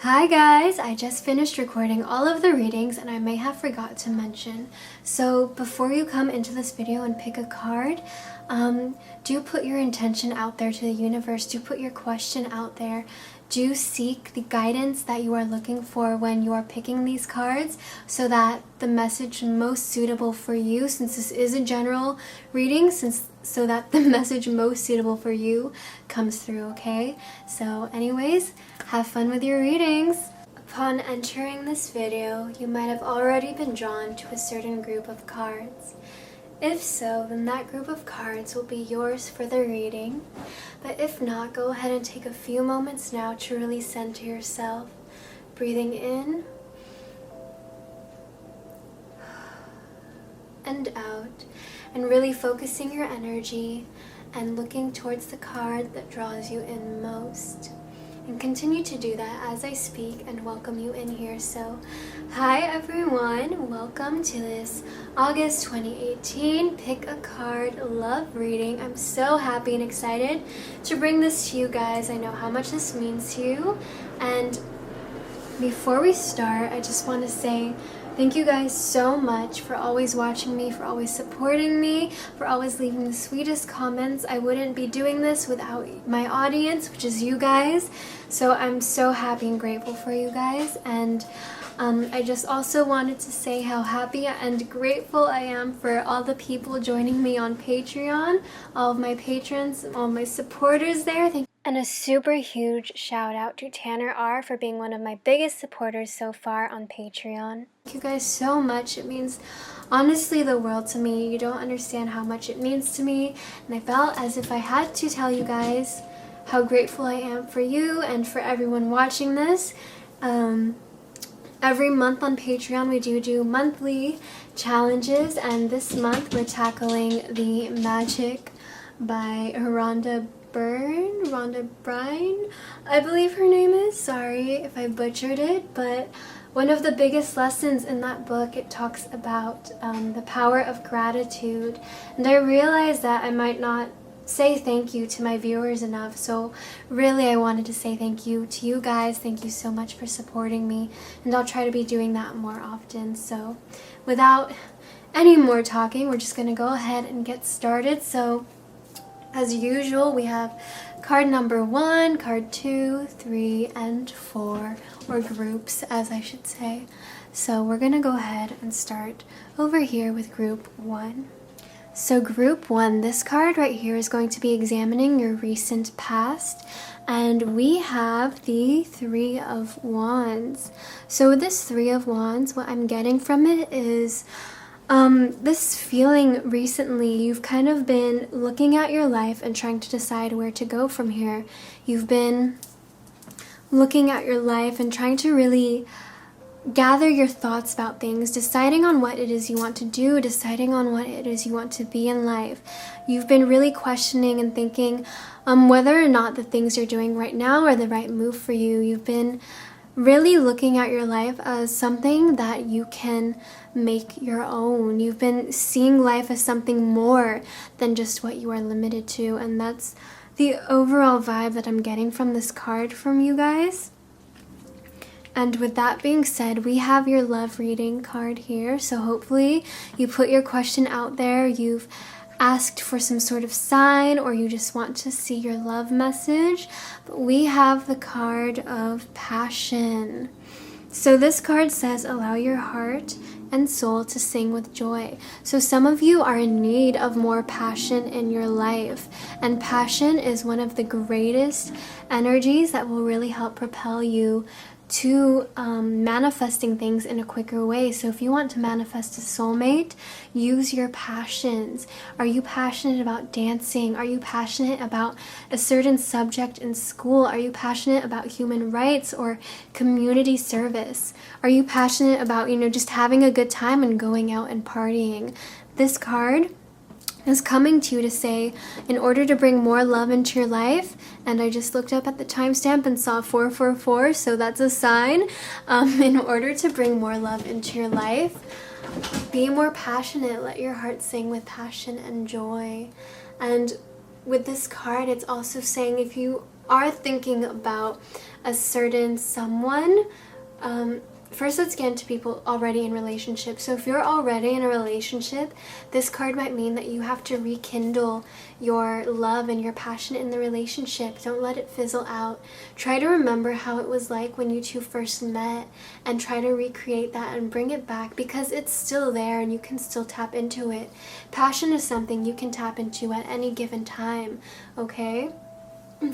Hi guys, I just finished recording all of the readings and I may have forgot to mention. So before you come into this video and pick a card, do put your intention out there to the universe, do put your question out there, do seek the guidance that you are looking for when you are picking these cards so that the message most suitable for you, since this is a general reading, so that the message most suitable for you comes through, okay? So anyways, have fun with your readings. Upon entering this video, you might have already been drawn to a certain group of cards. If so, then that group of cards will be yours for the reading. But if not, go ahead and take a few moments now to really center yourself. Breathing in and out, and really focusing your energy and looking towards the card that draws you in most. And continue to do that as I speak and welcome you in here. So, hi everyone, welcome to this August 2018 Pick a Card Love reading. I'm so happy and excited to bring this to you guys. I know how much this means to you. And before we start, I just want to say thank you guys so much for always watching me, for always supporting me, for always leaving the sweetest comments. I wouldn't be doing this without my audience, which is you guys. So I'm so happy and grateful for you guys. And I just also wanted to say how happy and grateful I am for all the people joining me on Patreon, all of my patrons, all my supporters there. Thank you. And a super huge shout out to Tanner R for being one of my biggest supporters so far on Patreon. Thank you guys so much. It means honestly the world to me. You don't understand how much it means to me. And I felt as if I had to tell you guys how grateful I am for you and for everyone watching this. Every month on Patreon we do monthly challenges, and this month we're tackling the Magic by Rhonda Byrne, I believe her name is. Sorry if I butchered it, but one of the biggest lessons in that book, it talks about the power of gratitude. And I realized that I might not say thank you to my viewers enough, so really I wanted to say thank you to you guys. Thank you so much for supporting me, and I'll try to be doing that more often. So without any more talking, we're just gonna go ahead and get started. So as usual, we have card number 1, card 2, 3, and 4, or groups as I should say. So we're gonna go ahead and start over here with group 1. So group 1, this card right here is going to be examining your recent past, and we have the 3 of Wands. So with this 3 of Wands, what I'm getting from it is this feeling recently, you've kind of been looking at your life and trying to decide where to go from here. You've been looking at your life and trying to really gather your thoughts about things, deciding on what it is you want to do, deciding on what it is you want to be in life. You've been really questioning and thinking whether or not the things you're doing right now are the right move for you. You've been really looking at your life as something that you can make your own. You've been seeing life as something more than just what you are limited to, and that's the overall vibe that I'm getting from this card from you guys. And with that being said, we have your love reading card here. So hopefully you put your question out there, you've asked for some sort of sign, or you just want to see your love message. But we have the card of passion. So this card says, allow your heart and soul to sing with joy. So some of you are in need of more passion in your life, and passion is one of the greatest energies that will really help propel you to manifesting things in a quicker way. So if you want to manifest a soulmate, use your passions. Are you passionate about dancing? Are you passionate about a certain subject in school? Are you passionate about human rights or community service? Are you passionate about, just having a good time and going out and partying? This card is coming to you to say, in order to bring more love into your life, and I just looked up at the timestamp and saw 444, so that's a sign. In order to bring more love into your life, be more passionate. Let your heart sing with passion and joy. And with this card, it's also saying if you are thinking about a certain someone, first let's get into people already in relationships. So if you're already in a relationship, this card might mean that you have to rekindle your love and your passion in the relationship. Don't let it fizzle out. Try to remember how it was like when you two first met and try to recreate that and bring it back, because it's still there and you can still tap into it. Passion is something you can tap into at any given time, okay?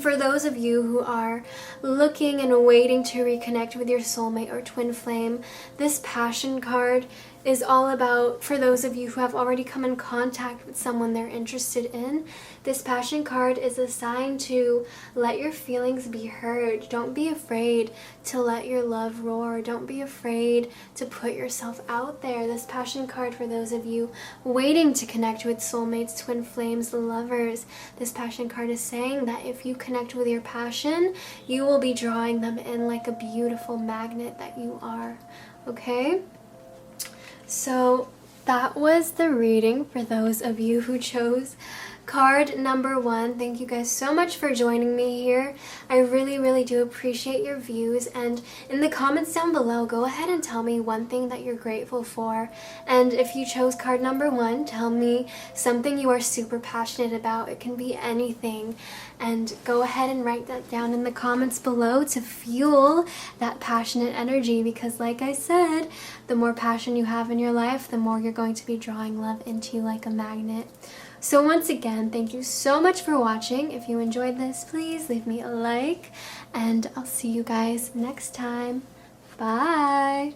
For those of you who are looking and waiting to reconnect with your soulmate or twin flame, this passion card is all about, for those of you who have already come in contact with someone they're interested in, this passion card is a sign to let your feelings be heard. Don't be afraid to let your love roar. Don't be afraid to put yourself out there. This passion card, for those of you waiting to connect with soulmates, twin flames, lovers, this passion card is saying that if you connect with your passion, you will be drawing them in like a beautiful magnet that you are, okay? So that was the reading for those of you who chose card number 1. Thank you guys so much for joining me here. I really do appreciate your views, and in the comments down below, go ahead and tell me one thing that you're grateful for. And if you chose card number 1, tell me something you are super passionate about. It can be anything, and go ahead and write that down in the comments below to fuel that passionate energy, because like I said, the more passion you have in your life, the more you're going to be drawing love into you like a magnet. So once again, thank you so much for watching. If you enjoyed this, please leave me a like, and I'll see you guys next time. Bye!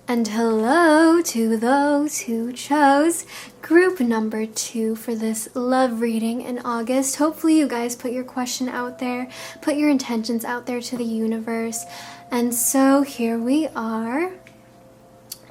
And hello to those who chose group number 2 for this love reading in August. Hopefully you guys put your question out there, put your intentions out there to the universe. And so here we are.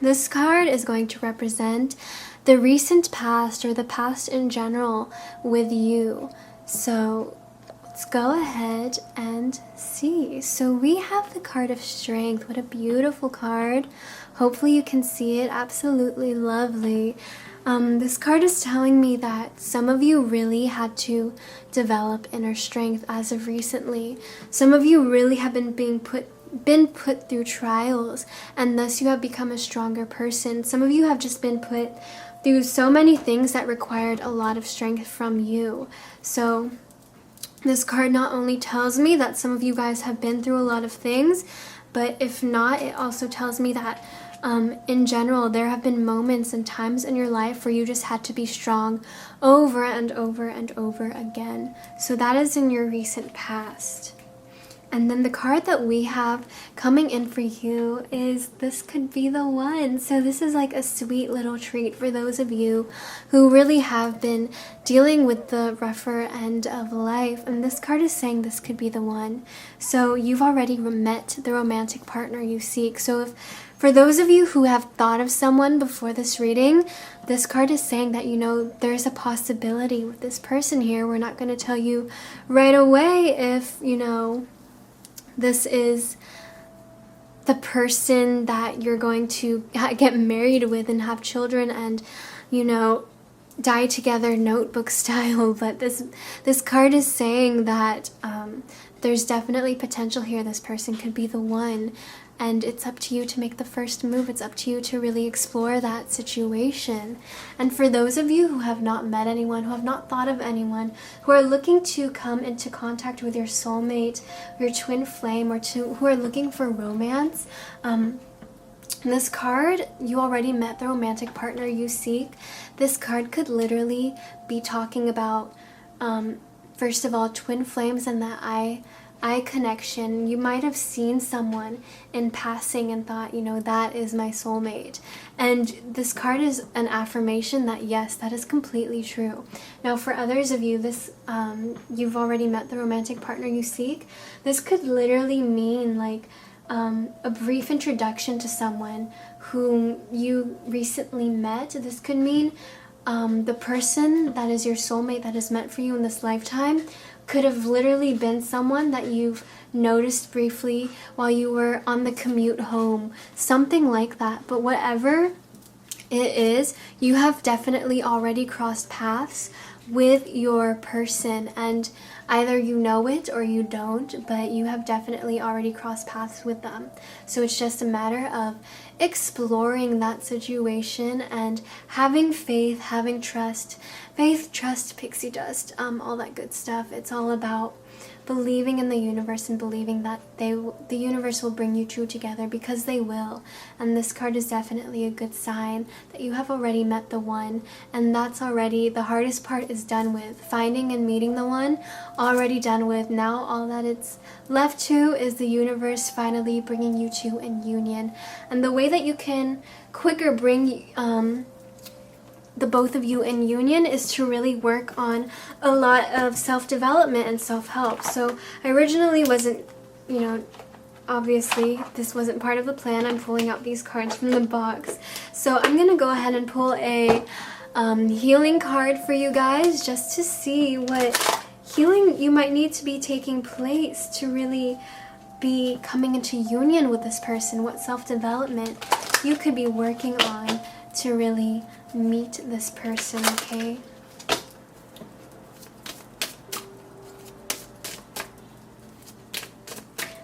This card is going to represent the recent past, or the past in general, with you. So let's go ahead and see. So we have the card of Strength. What a beautiful card. Hopefully you can see it. Absolutely lovely. This card is telling me that some of you really had to develop inner strength as of recently. Some of you really have been put through trials, and thus you have become a stronger person. Some of you have just been put through so many things that required a lot of strength from you. So this card not only tells me that some of you guys have been through a lot of things, but if not, it also tells me that in general, there have been moments and times in your life where you just had to be strong over and over and over again. So that is in your recent past. And then the card that we have coming in for you is This Could Be the One. So this is like a sweet little treat for those of you who really have been dealing with the rougher end of life. And this card is saying this could be the one. So you've already met the romantic partner you seek. So for those of you who have thought of someone before this reading, this card is saying that, you know, there's a possibility with this person here. We're not going to tell you right away if, you know, this is the person that you're going to get married with and have children and, you know, die together notebook style. But this card is saying that there's definitely potential here. This person could be the one. And it's up to you to make the first move. It's up to you to really explore that situation. And for those of you who have not met anyone, who have not thought of anyone, who are looking to come into contact with your soulmate, your twin flame, or who are looking for romance, this card, you already met the romantic partner you seek. This card could literally be talking about, first of all, twin flames and that eye connection. You might have seen someone in passing and thought, you know, that is my soulmate. And this card is an affirmation that yes, that is completely true. Now for others of you, this you've already met the romantic partner you seek. This could literally mean like a brief introduction to someone whom you recently met. This could mean the person that is your soulmate that is meant for you in this lifetime could have literally been someone that you've noticed briefly while you were on the commute home, something like that. But whatever it is, you have definitely already crossed paths with your person, and either you know it or you don't, but you have definitely already crossed paths with them. So it's just a matter of exploring that situation and having faith, having trust. Faith, trust, pixie dust, all that good stuff. It's all about believing in the universe and believing that the universe will bring you two together, because they will. And this card is definitely a good sign that you have already met the one, and that's already the hardest part is done with. Finding and meeting the one, already done with. Now all that it's left to is the universe finally bringing you two in union. And the way that you can quicker bring the both of you in union is to really work on a lot of self-development and self-help. So I originally wasn't, obviously this wasn't part of the plan. I'm pulling out these cards from the box. So I'm gonna go ahead and pull a healing card for you guys, just to see what healing you might need to be taking place to really be coming into union with this person, what self-development you could be working on to really meet this person, okay?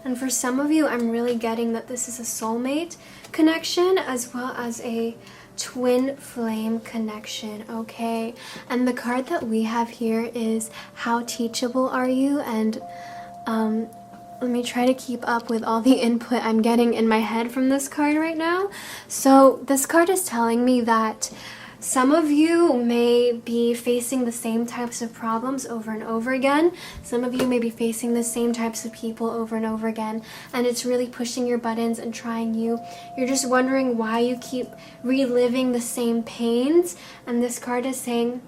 And for some of you, I'm really getting that this is a soulmate connection as well as a twin flame connection, okay? And the card that we have here is How Teachable Are You? And let me try to keep up with all the input I'm getting in my head from this card right now. So this card is telling me that some of you may be facing the same types of problems over and over again. Some of you may be facing the same types of people over and over again, and it's really pushing your buttons and trying you. You're just wondering why you keep reliving the same pains, and this card is saying,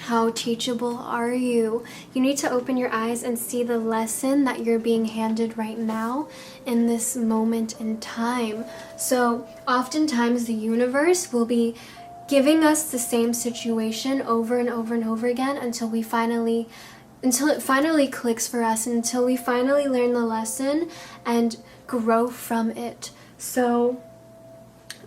how teachable are you? You need to open your eyes and see the lesson that you're being handed right now in this moment in time. So oftentimes the universe will be giving us the same situation over and over and over again until it finally clicks for us, until we finally learn the lesson and grow from it. So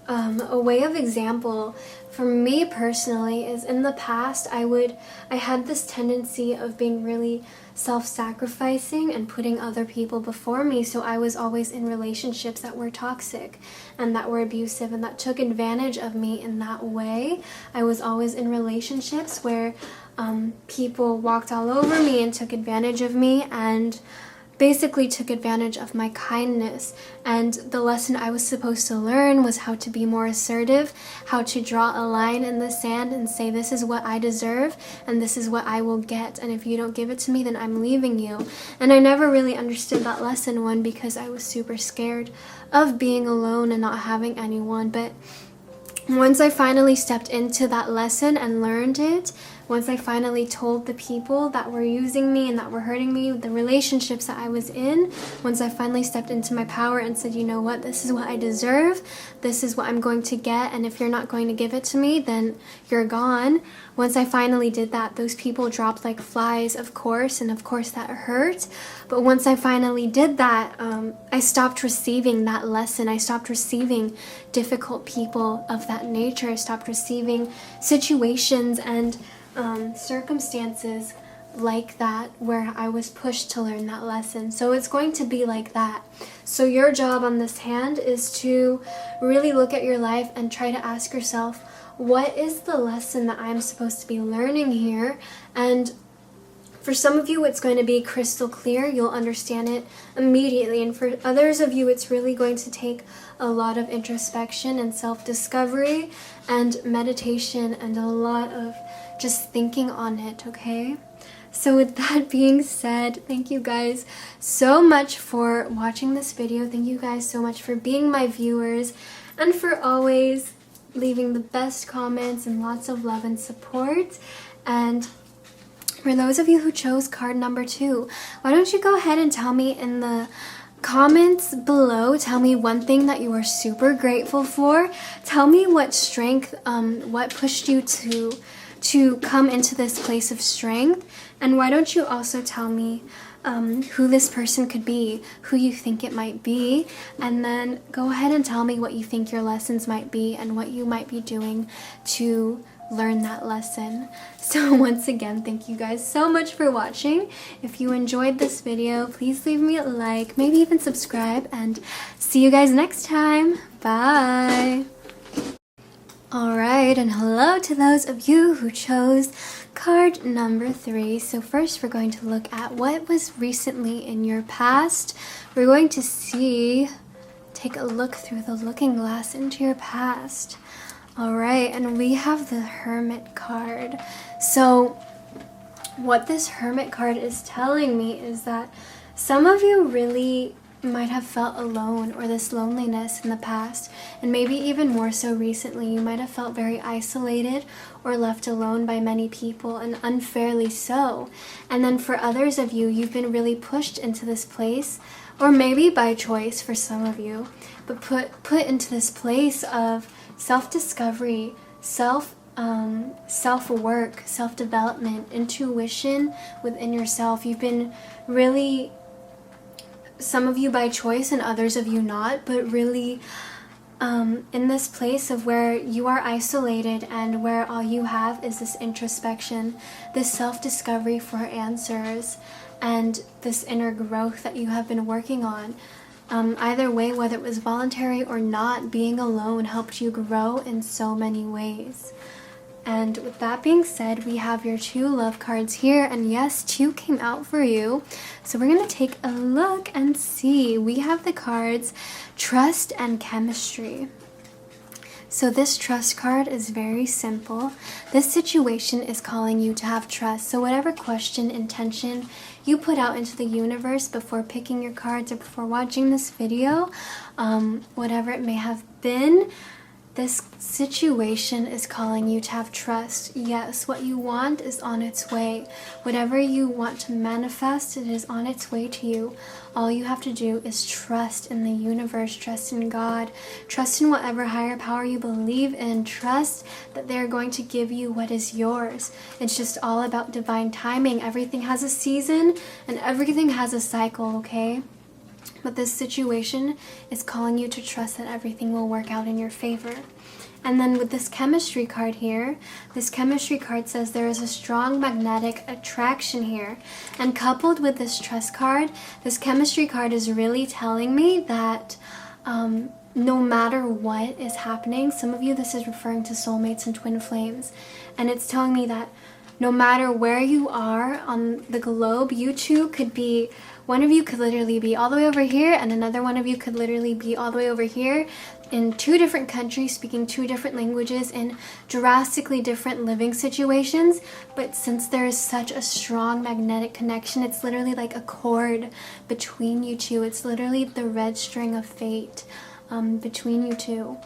a way of example for me personally is, in the past I had this tendency of being really self-sacrificing and putting other people before me. So I was always in relationships that were toxic and that were abusive and that took advantage of me in that way. I was always in relationships where people walked all over me and took advantage of me and basically took advantage of my kindness. And the lesson I was supposed to learn was how to be more assertive, how to draw a line in the sand and say, this is what I deserve and this is what I will get, and if you don't give it to me, then I'm leaving you. And I never really understood that lesson, one, because I was super scared of being alone and not having anyone. But once I finally stepped into that lesson and learned it, once I finally told the people that were using me and that were hurting me, the relationships that I was in, once I finally stepped into my power and said, you know what, this is what I deserve, this is what I'm going to get, and if you're not going to give it to me, then you're gone. Once I finally did that, those people dropped like flies, of course, and of course that hurt. But once I finally did that, I stopped receiving that lesson. I stopped receiving difficult people of that nature. I stopped receiving situations and circumstances like that where I was pushed to learn that lesson. So it's going to be like that. So your job on this hand is to really look at your life and try to ask yourself, what is the lesson that I'm supposed to be learning here? And for some of you, it's going to be crystal clear. You'll understand it immediately. And for others of you, it's really going to take a lot of introspection and self-discovery and meditation and a lot of just thinking on it, okay? So with that being said, thank you guys so much for watching this video. Thank you guys so much for being my viewers and for always leaving the best comments and lots of love and support. And for those of you who chose card number 2, why don't you go ahead and tell me in the comments below, tell me one thing that you are super grateful for. Tell me what strength, what pushed you to come into this place of strength. And why don't you also tell me who this person could be, who you think it might be, and then go ahead and tell me what you think your lessons might be and what you might be doing to learn that lesson. So once again, thank you guys so much for watching. If you enjoyed this video, please leave me a like, maybe even subscribe, and see you guys next time. Bye! Alright, and hello to those of you who chose card number 3. So first we're going to look at what was recently in your past. We're going to take a look through the looking glass into your past. Alright, and we have the Hermit card. So what this Hermit card is telling me is that some of you really might have felt alone, or this loneliness in the past, and maybe even more so recently. You might have felt very isolated or left alone by many people, and unfairly so. And then for others of you, you've been really pushed into this place, or maybe by choice for some of you, but put into this place of self-discovery, self-work, self-development, intuition within yourself. You've been really, some of you by choice and others of you not, but really in this place of where you are isolated and where all you have is this introspection, this self-discovery for answers, and this inner growth that you have been working on. Either way, whether it was voluntary or not, being alone helped you grow in so many ways. And with that being said, we have your 2 love cards here, and yes, 2 came out for you. So we're going to take a look and see. We have the cards Trust and Chemistry. So this trust card is very simple. This situation is calling you to have trust. So whatever question, intention you put out into the universe before picking your cards or before watching this video, whatever it may have been, this situation is calling you to have trust. Yes, what you want is on its way. Whatever you want to manifest, it is on its way to you. All you have to do is trust in the universe, trust in God, trust in whatever higher power you believe in, trust that they're going to give you what is yours. It's just all about divine timing. Everything has a season and everything has a cycle, okay? But this situation is calling you to trust that everything will work out in your favor. And then with this Chemistry card here, this Chemistry card says there is a strong magnetic attraction here. And coupled with this Trust card, this Chemistry card is really telling me that no matter what is happening, some of you, this is referring to soulmates and twin flames. And it's telling me that no matter where you are on the globe, you two could be, one of you could literally be all the way over here, and another one of you could literally be all the way over here, in 2 different countries, speaking 2 different languages, in drastically different living situations. But since there is such a strong magnetic connection, it's literally like a cord between you two. It's literally the red string of fate between you two.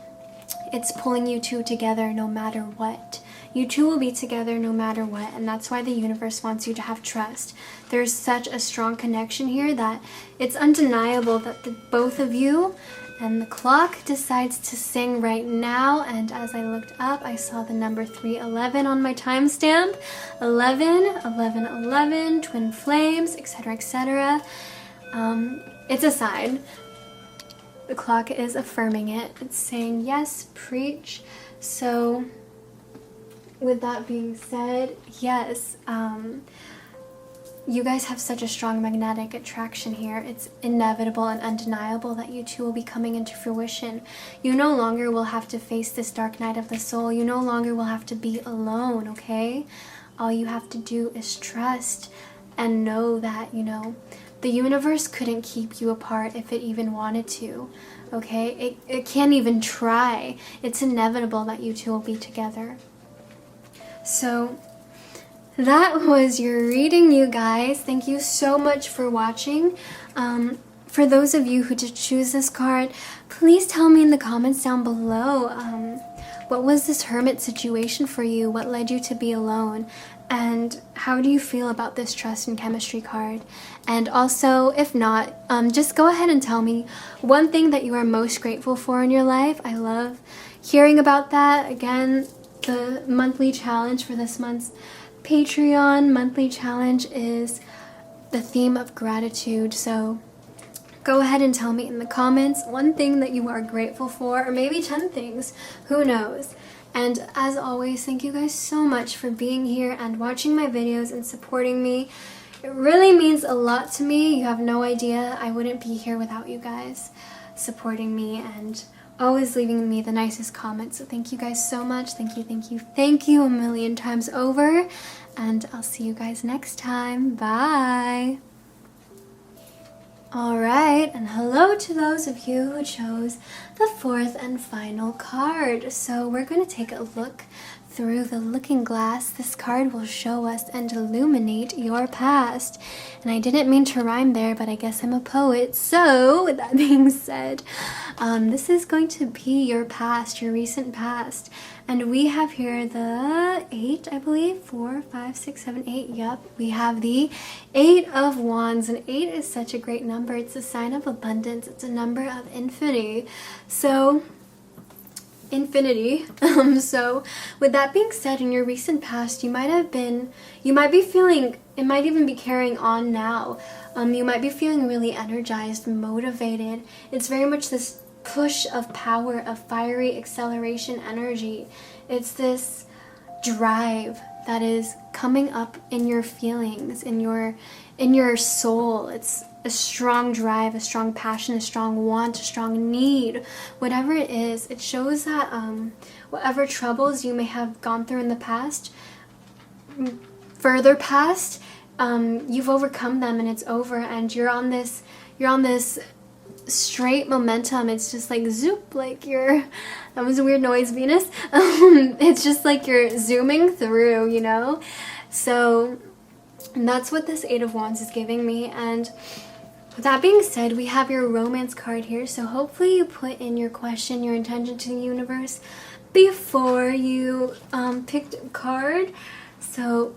It's pulling you two together no matter what. You two will be together no matter what, and that's why the universe wants you to have trust. There's such a strong connection here that it's undeniable that the both of you, and the clock decides to sing right now, and as I looked up, I saw the number 311 on my timestamp. 11, 11, 11, twin flames, etc., etc. It's a sign. The clock is affirming it. It's saying, yes, preach. So with that being said, yes, you guys have such a strong magnetic attraction here. It's inevitable and undeniable that you two will be coming into fruition. You no longer will have to face this dark night of the soul. You no longer will have to be alone, okay? All you have to do is trust and know that, you know, the universe couldn't keep you apart if it even wanted to, okay? It can't even try. It's inevitable that you two will be together. So that was your reading, you guys. Thank you so much for watching. For those of you who did choose this card, please tell me in the comments down below, what was this hermit situation for you? What led you to be alone? And how do you feel about this Trust and Chemistry card? And also, if not, just go ahead and tell me one thing that you are most grateful for in your life. I love hearing about that. Again, the monthly challenge for this month's Patreon monthly challenge is the theme of gratitude. So go ahead and tell me in the comments one thing that you are grateful for, or maybe 10 things, who knows. And as always, thank you guys so much for being here and watching my videos and supporting me. It really means a lot to me. You have no idea. I wouldn't be here without you guys supporting me and always leaving me the nicest comments. So thank you guys so much. Thank you, thank you, thank you a million times over. And I'll see you guys next time. Bye. Alright, and hello to those of you who chose the fourth and final card. So we're going to take a look through the looking glass. This card will show us and illuminate your past. And I didn't mean to rhyme there, but I guess I'm a poet. So with that being said, this is going to be your past, your recent past. And we have here the 8, I believe, 4, 5, 6, 7, 8, yep. We have the 8 of Wands, and 8 is such a great number. It's a sign of abundance. It's a number of infinity. So with that being said, in your recent past, you might be feeling, it might even be carrying on now. You might be feeling really energized, motivated. It's very much this push of power, of fiery acceleration energy. It's this drive that is coming up in your feelings, in your soul. It's a strong drive, a strong passion, a strong want, a strong need. Whatever it is, it shows that whatever troubles you may have gone through in the past, further past, you've overcome them and it's over, and you're on this straight momentum. It's just like zoop, like that was a weird noise, Venus. It's just like you're zooming through, you know? So that's what this 8 of Wands is giving me. And with that being said, we have your romance card here. So hopefully you put in your question, your intention to the universe before you picked a card. So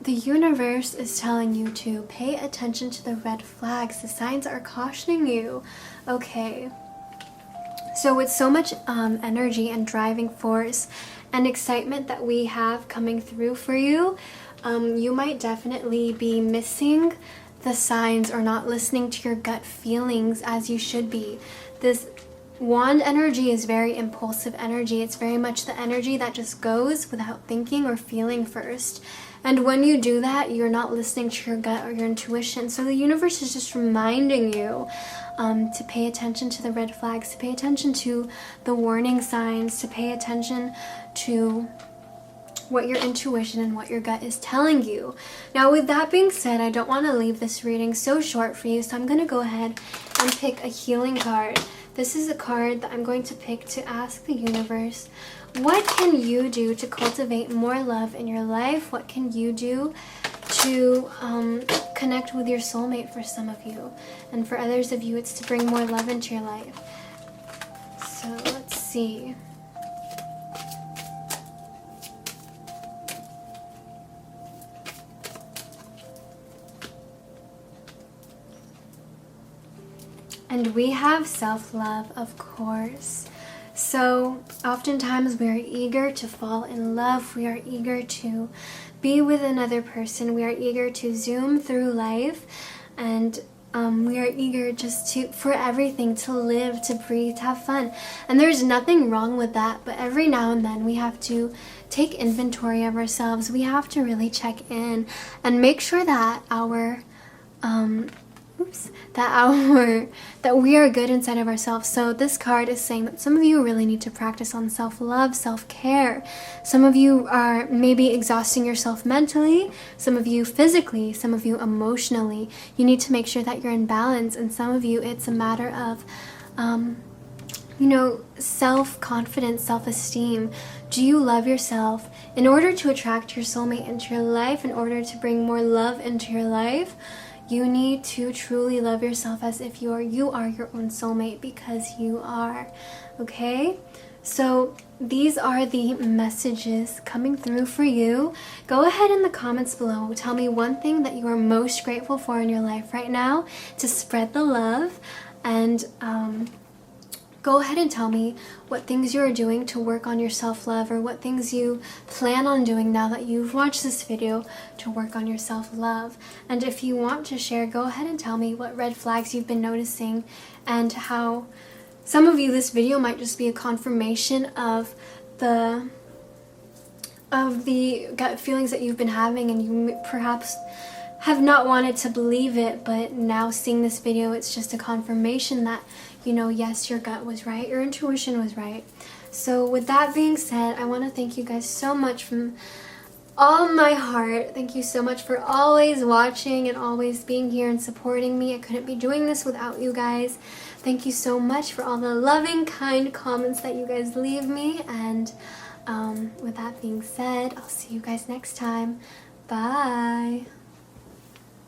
the universe is telling you to pay attention to the red flags. The signs are cautioning you. Okay. So with so much energy and driving force and excitement that we have coming through for you, you might definitely be missing the signs or not listening to your gut feelings as you should be. This Wand energy is very impulsive energy. It's very much the energy that just goes without thinking or feeling first. And when you do that, you're not listening to your gut or your intuition. So the universe is just reminding you to pay attention to the red flags, to pay attention to the warning signs, to pay attention to what your intuition and what your gut is telling you. Now, with that being said, I don't want to leave this reading so short for you, so I'm going to go ahead and pick a healing card. This is a card that I'm going to pick to ask the universe, what can you do to cultivate more love in your life? What can you do to connect with your soulmate for some of you? And for others of you, it's to bring more love into your life. So let's see. And we have self-love, of course. So oftentimes we are eager to fall in love. We are eager to be with another person. We are eager to zoom through life. And we are eager just for everything, to live, to breathe, to have fun. And there's nothing wrong with that. But every now and then we have to take inventory of ourselves. We have to really check in and make sure that that we are good inside of ourselves. So this card is saying that some of you really need to practice on self-love, self-care. Some of you are maybe exhausting yourself mentally, some of you physically, some of you emotionally. You need to make sure that you're in balance, and some of you it's a matter of self-confidence, self-esteem. Do you love yourself? In order to attract your soulmate into your life, in order to bring more love into your life, you need to truly love yourself as if you are your own soulmate, because you are, okay? So these are the messages coming through for you. Go ahead in the comments below. Tell me one thing that you are most grateful for in your life right now to spread the love. And go ahead and tell me what things you are doing to work on your self-love, or what things you plan on doing now that you've watched this video to work on your self-love. And if you want to share, go ahead and tell me what red flags you've been noticing, and how some of you, this video might just be a confirmation of the of the gut feelings that you've been having, and you perhaps have not wanted to believe it, but now seeing this video, it's just a confirmation that, you know, yes, your gut was right, your intuition was right. So with that being said, I want to thank you guys so much from all my heart. Thank you so much for always watching and always being here and supporting me. I couldn't be doing this without you guys. Thank you so much for all the loving, kind comments that you guys leave me. And with that being said, I'll see you guys next time. Bye.